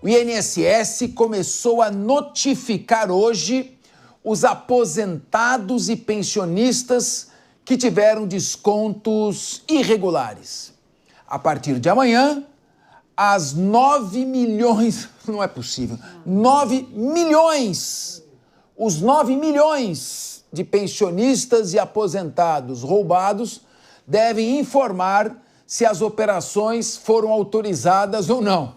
O INSS começou a notificar hoje os aposentados e pensionistas que tiveram descontos irregulares. A partir de amanhã, as 9 milhões, não é possível, 9 milhões, os 9 milhões de pensionistas e aposentados roubados devem informar se as operações foram autorizadas ou não.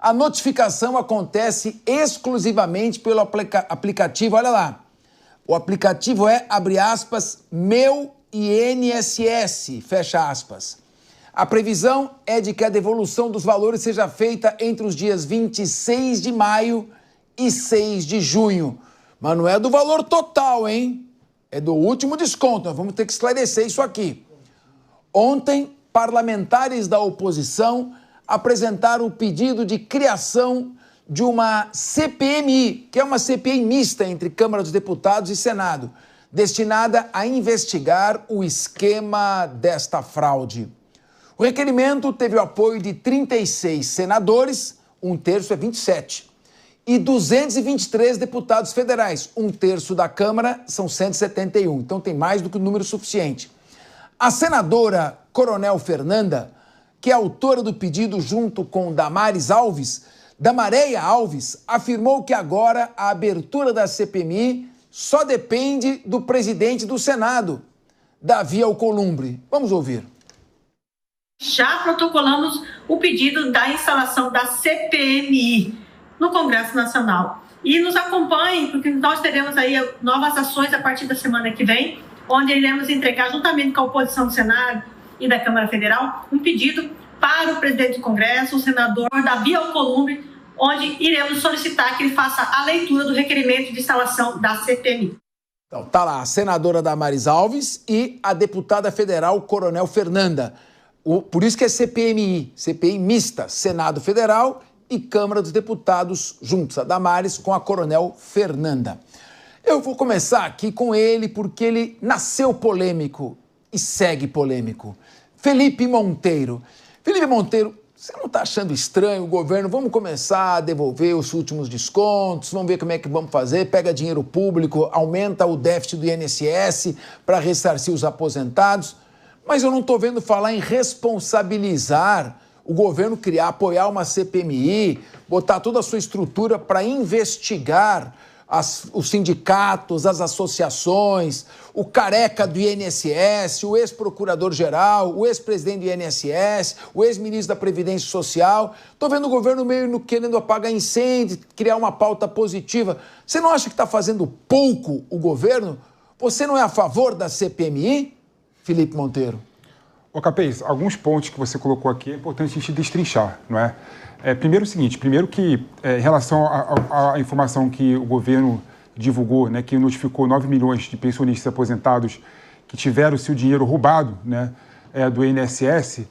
A notificação acontece exclusivamente pelo aplicativo, olha lá. O aplicativo é, abre aspas, Meu INSS, fecha aspas. A previsão é de que a devolução dos valores seja feita entre os dias 26 de maio e 6 de junho. Mas não é do valor total, hein? É do último desconto, nós vamos ter que esclarecer isso aqui. Ontem, parlamentares da oposição apresentaram o pedido de criação de uma CPMI, que é uma CPI mista entre Câmara dos Deputados e Senado, destinada a investigar o esquema desta fraude. O requerimento teve o apoio de 36 senadores, um terço é 27, e 223 deputados federais, um terço da Câmara são 171, então tem mais do que o número suficiente. A senadora Coronel Fernanda, que é autora do pedido junto com Damares Alves, Damareia Alves, afirmou que agora a abertura da CPMI só depende do presidente do Senado, Davi Alcolumbre. Vamos ouvir. Já protocolamos o pedido da instalação da CPMI no Congresso Nacional. E nos acompanhem, porque nós teremos aí novas ações a partir da semana que vem, onde iremos entregar, juntamente com a oposição do Senado e da Câmara Federal, um pedido para o presidente do Congresso, o senador Davi Alcolumbre, onde iremos solicitar que ele faça a leitura do requerimento de instalação da CPMI. Então, tá lá a senadora Damares Alves e a deputada federal Coronel Fernanda. Por isso que é CPMI, CPI mista, Senado Federal e Câmara dos Deputados juntos, a Damares com a Coronel Fernanda. Eu vou começar aqui com ele porque ele nasceu polêmico e segue polêmico. Felipe Monteiro. Felipe Monteiro, você não está achando estranho o governo? Vamos começar a devolver os últimos descontos, vamos ver como é que vamos fazer, pega dinheiro público, aumenta o déficit do INSS para ressarcir os aposentados. Mas eu não estou vendo falar em responsabilizar o governo, apoiar uma CPMI, botar toda a sua estrutura para investigar os sindicatos, as associações, o careca do INSS, o ex-procurador-geral, o ex-presidente do INSS, o ex-ministro da Previdência Social. Estou vendo o governo meio querendo apagar incêndio, criar uma pauta positiva. Você não acha que está fazendo pouco o governo? Você não é a favor da CPMI, Felipe Monteiro? Ô Capês, alguns pontos que você colocou aqui é importante a gente destrinchar, não é? Primeiro o seguinte, que em relação à informação que o governo divulgou, né, que notificou 9 milhões de pensionistas aposentados que tiveram seu dinheiro roubado, né, do INSS,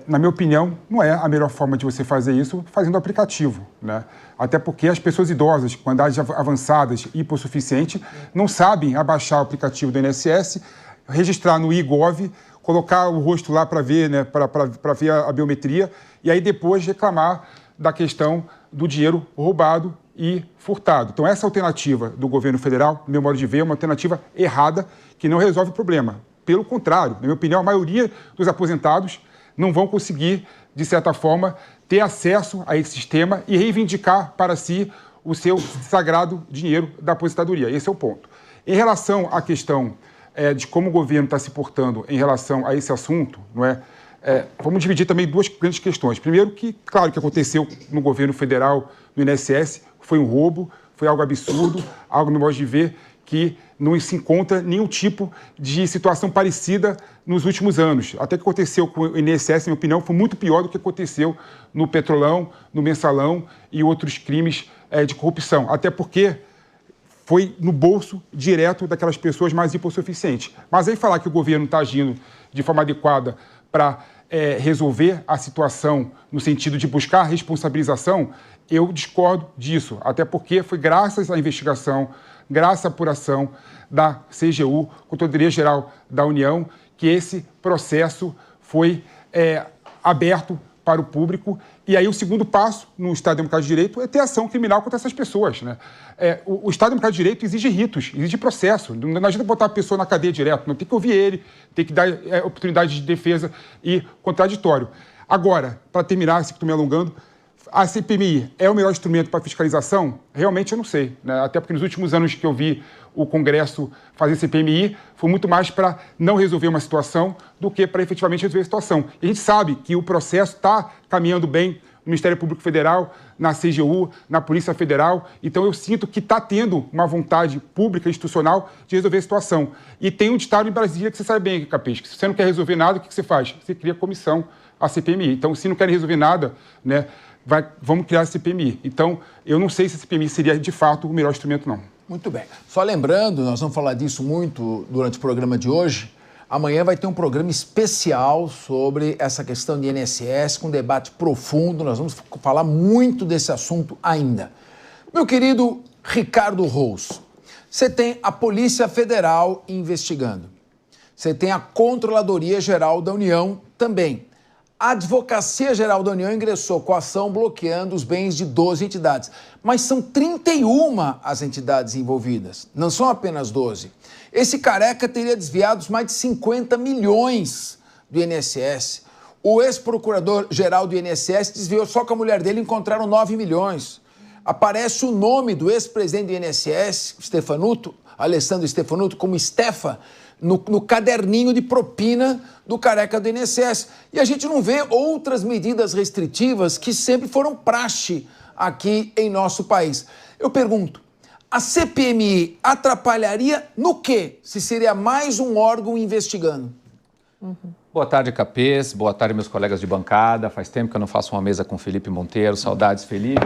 na minha opinião, não é a melhor forma de você fazer isso fazendo o aplicativo, né? Até porque as pessoas idosas, com idades avançadas e hipossuficiente, não sabem abaixar o aplicativo do INSS, registrar no iGov, colocar o rosto lá para ver, né, para ver a biometria e aí depois reclamar da questão do dinheiro roubado e furtado. Então essa alternativa do governo federal, no meu modo de ver, é uma alternativa errada que não resolve o problema. Pelo contrário, na minha opinião, a maioria dos aposentados não vão conseguir, de certa forma, ter acesso a esse sistema e reivindicar para si o seu sagrado dinheiro da aposentadoria. Esse é o ponto. Em relação à questão de como o governo está se portando em relação a esse assunto, não é? Vamos dividir também duas grandes questões. Primeiro, que, claro, o que aconteceu no governo federal, no INSS, foi um roubo, foi algo absurdo, algo, no meu modo de ver, que não se encontra nenhum tipo de situação parecida nos últimos anos. Até o que aconteceu com o INSS, na minha opinião, foi muito pior do que aconteceu no Petrolão, no Mensalão e outros crimes de corrupção. Até porque foi no bolso direto daquelas pessoas mais hipossuficientes. Mas aí falar que o governo está agindo de forma adequada para resolver a situação no sentido de buscar responsabilização, eu discordo disso. Até porque foi graças à investigação, graças à apuração da CGU, Controladoria Geral da União, que esse processo foi aberto para o público. E aí o segundo passo no Estado Democrático de Direito é ter ação criminal contra essas pessoas, né? O Estado Democrático de Direito exige ritos, exige processo. Não adianta botar a pessoa na cadeia direto, não tem que ouvir ele, tem que dar oportunidade de defesa e contraditório. Agora, para terminar, se estou me alongando, a CPMI é o melhor instrumento para fiscalização? Realmente eu não sei, né? Até porque nos últimos anos que eu vi o Congresso fazer CPMI, foi muito mais para não resolver uma situação do que para efetivamente resolver a situação. E a gente sabe que o processo está caminhando bem no Ministério Público Federal, na CGU, na Polícia Federal. Então eu sinto que está tendo uma vontade pública, institucional, de resolver a situação. E tem um ditado em Brasília que você sabe bem, Capês, que se você não quer resolver nada, o que você faz? Você cria comissão, a CPMI. Então, se não querem resolver nada, né, vamos criar a CPMI. Então, eu não sei se a CPMI seria, de fato, o melhor instrumento, não. Muito bem. Só lembrando, nós vamos falar disso muito durante o programa de hoje. Amanhã vai ter um programa especial sobre essa questão de INSS, com um debate profundo. Nós vamos falar muito desse assunto ainda. Meu querido Ricardo Rous, você tem a Polícia Federal investigando. Você tem a Controladoria Geral da União também. A Advocacia Geral da União ingressou com a ação bloqueando os bens de 12 entidades. Mas são 31 as entidades envolvidas, não são apenas 12. Esse careca teria desviado mais de 50 milhões do INSS. O ex-procurador-geral do INSS desviou só com a mulher dele, encontraram 9 milhões. Aparece o nome do ex-presidente do INSS, Alessandro Stefanuto, como Stefa, no caderninho de propina do careca do INSS. E a gente não vê outras medidas restritivas que sempre foram praxe aqui em nosso país. Eu pergunto, a CPMI atrapalharia no quê? Se seria mais um órgão investigando? Boa tarde, Capês. Boa tarde, meus colegas de bancada. Faz tempo que eu não faço uma mesa com o Felipe Monteiro. Saudades, Felipe.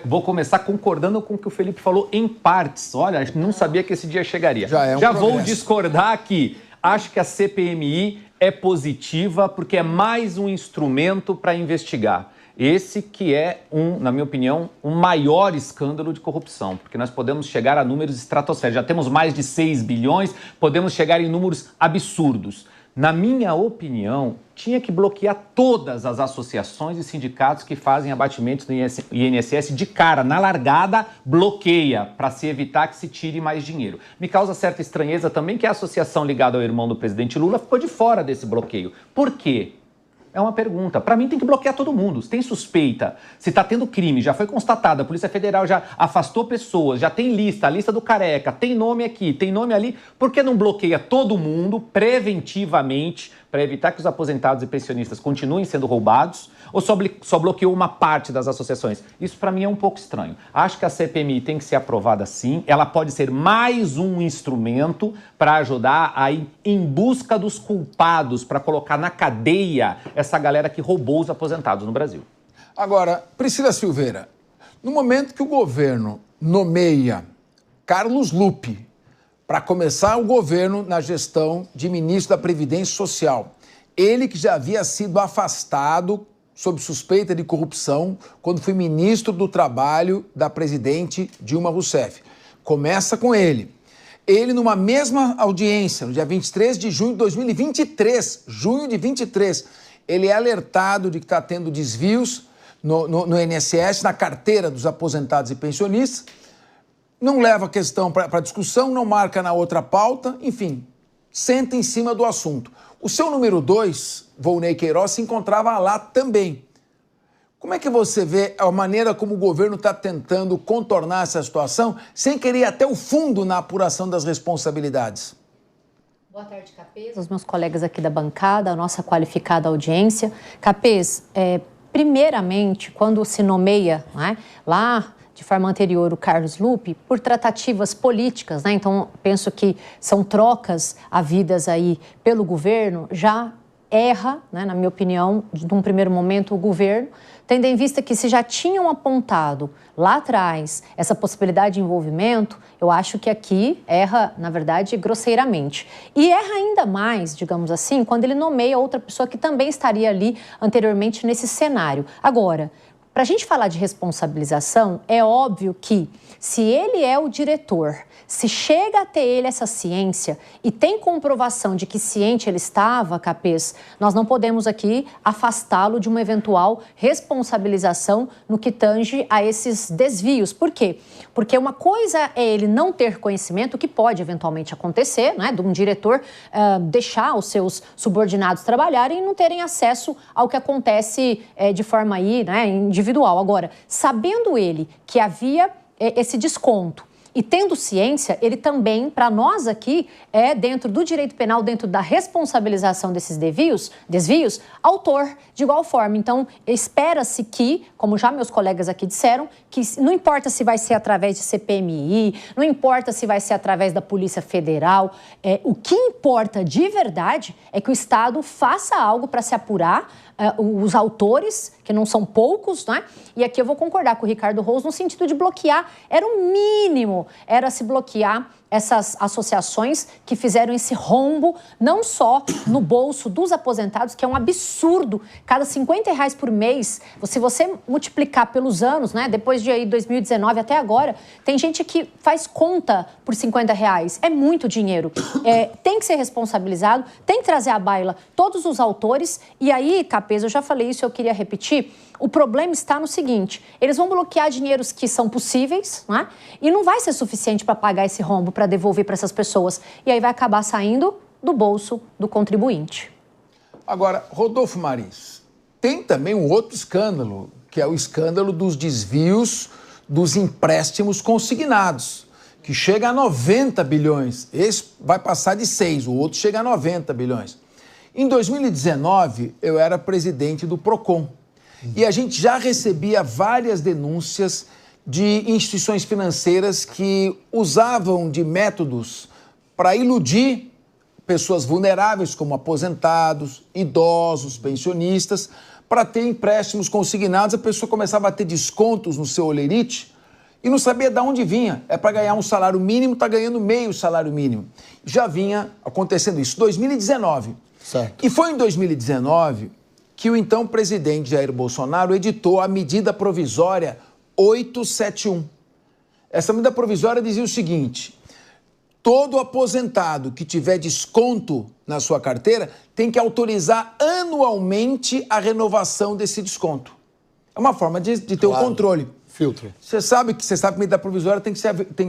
Vou começar concordando com o que o Felipe falou em partes. Olha, não sabia que esse dia chegaria. Já vou discordar aqui. Acho que a CPMI é positiva porque é mais um instrumento para investigar. Esse que é, na minha opinião, o maior escândalo de corrupção, porque nós podemos chegar a números estratosféricos. Já temos mais de 6 bilhões, podemos chegar em números absurdos. Na minha opinião, tinha que bloquear todas as associações e sindicatos que fazem abatimentos no INSS de cara, na largada, bloqueia, para se evitar que se tire mais dinheiro. Me causa certa estranheza também que a associação ligada ao irmão do presidente Lula ficou de fora desse bloqueio. Por quê? É uma pergunta. Para mim tem que bloquear todo mundo. Se tem suspeita, se está tendo crime, já foi constatado, a Polícia Federal já afastou pessoas, já tem lista, a lista do careca, tem nome aqui, tem nome ali, por que não bloqueia todo mundo preventivamente para evitar que os aposentados e pensionistas continuem sendo roubados ou só bloqueou uma parte das associações? Isso para mim é um pouco estranho. Acho que a CPMI tem que ser aprovada sim, ela pode ser mais um instrumento para ajudar a ir em busca dos culpados, para colocar na cadeia essa galera que roubou os aposentados no Brasil. Agora, Priscila Silveira, no momento que o governo nomeia Carlos Lupe para começar o governo na gestão de ministro da Previdência Social, ele que já havia sido afastado sob suspeita de corrupção quando foi ministro do Trabalho da presidente Dilma Rousseff. Começa com ele. Ele, numa mesma audiência, no dia 23 de junho de 2023, ele é alertado de que está tendo desvios no INSS, na carteira dos aposentados e pensionistas, não leva a questão para discussão, não marca na outra pauta, enfim, senta em cima do assunto. O seu número 2, Volney Queiroz, se encontrava lá também. Como é que você vê a maneira como o governo está tentando contornar essa situação sem querer ir até o fundo na apuração das responsabilidades? Boa tarde, Capês, os meus colegas aqui da bancada, a nossa qualificada audiência. Capês, primeiramente, quando se nomeia, né, lá de forma anterior o Carlos Lupe, por tratativas políticas, né? Então, penso que são trocas havidas aí pelo governo, já erra, né, na minha opinião, num primeiro momento, o governo, tendo em vista que se já tinham apontado lá atrás essa possibilidade de envolvimento, eu acho que aqui erra, na verdade, grosseiramente. E erra ainda mais, digamos assim, quando ele nomeia outra pessoa que também estaria ali anteriormente nesse cenário. Agora, para a gente falar de responsabilização, é óbvio que se ele é o diretor, se chega a ter ele essa ciência e tem comprovação de que ciente ele estava, Capês, nós não podemos aqui afastá-lo de uma eventual responsabilização no que tange a esses desvios. Por quê? Porque uma coisa é ele não ter conhecimento, que pode eventualmente acontecer, né, de um diretor deixar os seus subordinados trabalharem e não terem acesso ao que acontece de forma aí, né, individual. Agora, sabendo ele que havia esse desconto, e tendo ciência, ele também, para nós aqui, é dentro do direito penal, dentro da responsabilização desses desvios, autor de igual forma. Então, espera-se que, como já meus colegas aqui disseram, que não importa se vai ser através de CPMI, não importa se vai ser através da Polícia Federal, o que importa de verdade é que o Estado faça algo para se apurar os autores, que não são poucos, né? E aqui eu vou concordar com o Ricardo Rose no sentido de bloquear, era o mínimo, era se bloquear essas associações que fizeram esse rombo, não só no bolso dos aposentados, que é um absurdo, cada R$50 por mês, se você multiplicar pelos anos, né, depois de aí 2019 até agora, tem gente que faz conta por R$50, é muito dinheiro, tem que ser responsabilizado, tem que trazer à baila todos os autores, e aí, Capês, eu já falei isso, eu queria repetir, o problema está no seguinte, eles vão bloquear dinheiros que são possíveis, né? E não vai ser suficiente para pagar esse rombo, para devolver para essas pessoas. E aí vai acabar saindo do bolso do contribuinte. Agora, Rodolfo Marins, tem também um outro escândalo, que é o escândalo dos desvios dos empréstimos consignados, que chega a 90 bilhões. Esse vai passar de 6, o outro chega a 90 bilhões. Em 2019, eu era presidente do PROCON. E a gente já recebia várias denúncias de instituições financeiras que usavam de métodos para iludir pessoas vulneráveis, como aposentados, idosos, pensionistas, para ter empréstimos consignados. A pessoa começava a ter descontos no seu holerite e não sabia de onde vinha. É para ganhar um salário mínimo, está ganhando meio salário mínimo. Já vinha acontecendo isso, 2019. Certo. E foi em 2019... que o então presidente Jair Bolsonaro editou a medida provisória 871. Essa medida provisória dizia o seguinte: todo aposentado que tiver desconto na sua carteira tem que autorizar anualmente a renovação desse desconto. É uma forma de ter o controle. Filtro. Você sabe que a medida provisória tem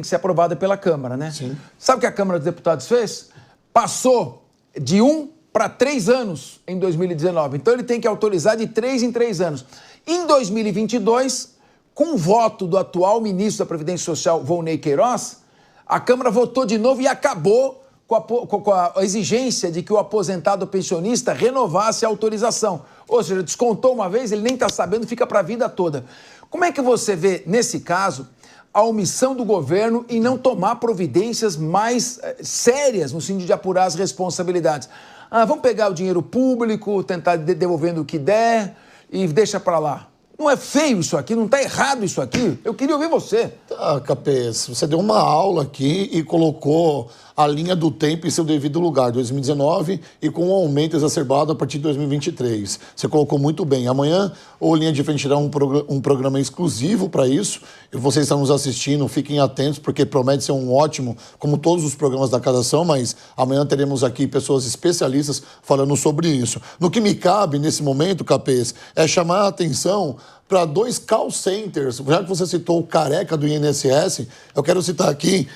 que ser aprovada pela Câmara, né? Sim. Sabe o que a Câmara dos Deputados fez? Passou de 1 para 3 anos em 2019. Então, ele tem que autorizar de 3 em 3 anos. Em 2022, com o voto do atual ministro da Previdência Social, Volney Queiroz, a Câmara votou de novo e acabou com a exigência de que o aposentado pensionista renovasse a autorização. Ou seja, descontou uma vez, ele nem está sabendo, fica para a vida toda. Como é que você vê, nesse caso, a omissão do governo em não tomar providências mais sérias no sentido de apurar as responsabilidades? Vamos pegar o dinheiro público, tentar devolvendo o que der e deixa para lá. Não é feio isso aqui? Não está errado isso aqui? Eu queria ouvir você. Tá, Capês, você deu uma aula aqui e colocou a linha do tempo em seu devido lugar, 2019, e com um aumento exacerbado a partir de 2023. Você colocou muito bem. Amanhã o Linha de Frente terá um programa exclusivo para isso. E vocês estão nos assistindo, fiquem atentos, porque promete ser um ótimo, como todos os programas da Casa São, mas amanhã teremos aqui pessoas especialistas falando sobre isso. No que me cabe nesse momento, Capês, é chamar a atenção para 2 call centers. Já que você citou o careca do INSS, eu quero citar aqui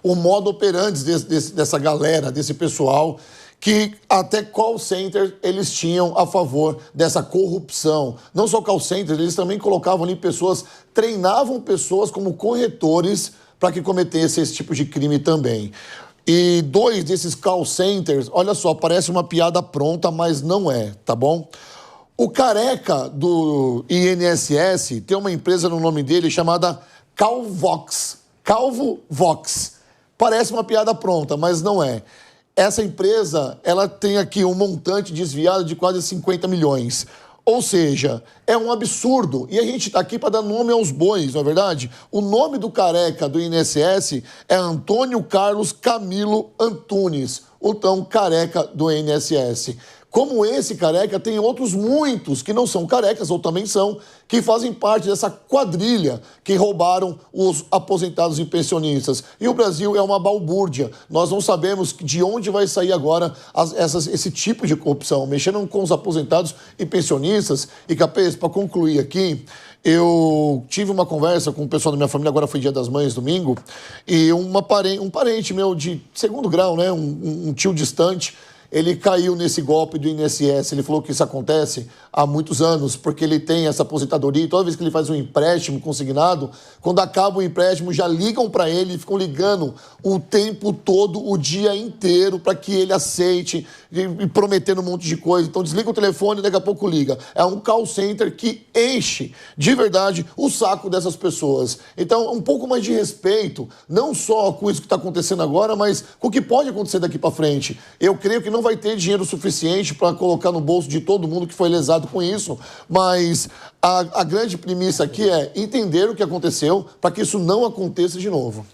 o modo operandi dessa galera, desse pessoal, que até call center eles tinham a favor dessa corrupção. Não só call centers, eles também colocavam ali pessoas, treinavam pessoas como corretores para que cometessem esse tipo de crime também. E 2 desses call centers, olha só, parece uma piada pronta, mas não é, tá bom? O careca do INSS tem uma empresa no nome dele chamada Calvox. Calvo Vox. Parece uma piada pronta, mas não é. Essa empresa, ela tem aqui um montante desviado de quase 50 milhões. Ou seja, é um absurdo. E a gente está aqui para dar nome aos bois, não é verdade? O nome do careca do INSS é Antônio Carlos Camilo Antunes, o tão careca do INSS. Como esse careca, tem outros muitos que não são carecas, ou também são, que fazem parte dessa quadrilha que roubaram os aposentados e pensionistas. E o Brasil é uma balbúrdia. Nós não sabemos de onde vai sair agora esse tipo de corrupção, mexendo com os aposentados e pensionistas. E, Capês, para concluir aqui, eu tive uma conversa com o pessoal da minha família, agora foi Dia das Mães, domingo, e um parente meu de segundo grau, né, um tio distante, ele caiu nesse golpe do INSS. Ele falou que isso acontece há muitos anos, porque ele tem essa aposentadoria e toda vez que ele faz um empréstimo consignado, quando acaba o empréstimo, já ligam para ele e ficam ligando o tempo todo, o dia inteiro, para que ele aceite e prometendo um monte de coisa. Então desliga o telefone e daqui a pouco liga. É um call center que enche de verdade o saco dessas pessoas. Então, um pouco mais de respeito, não só com isso que está acontecendo agora, mas com o que pode acontecer daqui para frente. Eu creio que não vai ter dinheiro suficiente para colocar no bolso de todo mundo que foi lesado com isso, mas a grande premissa aqui é entender o que aconteceu para que isso não aconteça de novo.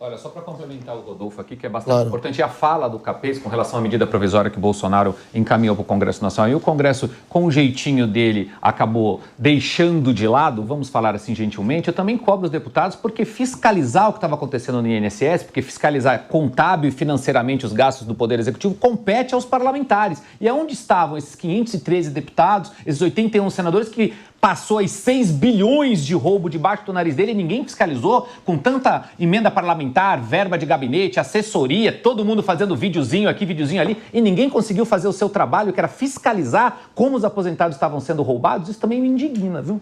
Olha, só para complementar o Rodolfo aqui, que é bastante importante, a fala do Capês com relação à medida provisória que o Bolsonaro encaminhou para o Congresso Nacional. E o Congresso, com o jeitinho dele, acabou deixando de lado, vamos falar assim gentilmente. Eu também cobro os deputados porque fiscalizar o que estava acontecendo no INSS, porque fiscalizar contábil e financeiramente os gastos do Poder Executivo, compete aos parlamentares. E aonde estavam esses 513 deputados, esses 81 senadores que passou aí 6 bilhões de roubo debaixo do nariz dele e ninguém fiscalizou, com tanta emenda parlamentar, verba de gabinete, assessoria, todo mundo fazendo videozinho aqui, videozinho ali, e ninguém conseguiu fazer o seu trabalho, que era fiscalizar como os aposentados estavam sendo roubados. Isso também me indigna, viu?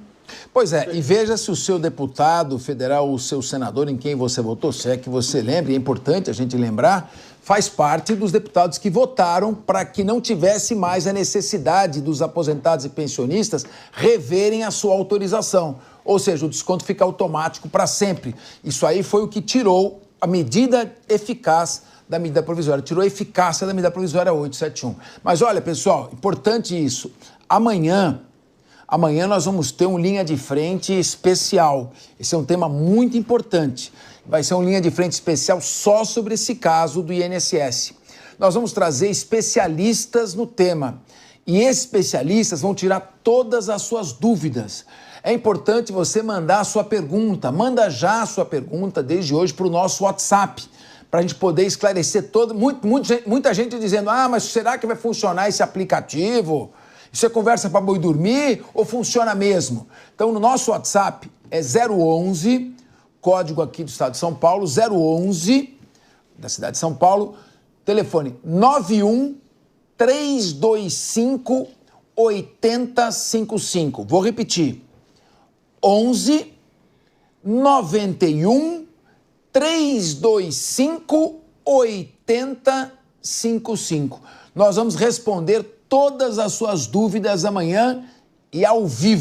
Pois é, e veja se o seu deputado federal, o seu senador em quem você votou, se é que você lembre, é importante a gente lembrar, faz parte dos deputados que votaram para que não tivesse mais a necessidade dos aposentados e pensionistas reverem a sua autorização. Ou seja, o desconto fica automático para sempre. Isso aí foi o que tirou a medida eficaz da medida provisória, tirou a eficácia da medida provisória 871. Mas olha, pessoal, importante isso. Amanhã nós vamos ter um linha de frente especial. Esse é um tema muito importante. Vai ser um linha de frente especial só sobre esse caso do INSS. Nós vamos trazer especialistas no tema. E esses especialistas vão tirar todas as suas dúvidas. É importante você mandar a sua pergunta. Manda já a sua pergunta desde hoje para o nosso WhatsApp, para a gente poder esclarecer todo. Muita gente dizendo, mas será que vai funcionar esse aplicativo? Isso é conversa para boi dormir ou funciona mesmo? Então, no nosso WhatsApp é 011, código aqui do estado de São Paulo, 011, da cidade de São Paulo, telefone 91-325-8055. Vou repetir, 11 91 325 8055. Nós vamos responder todas as suas dúvidas amanhã e ao vivo.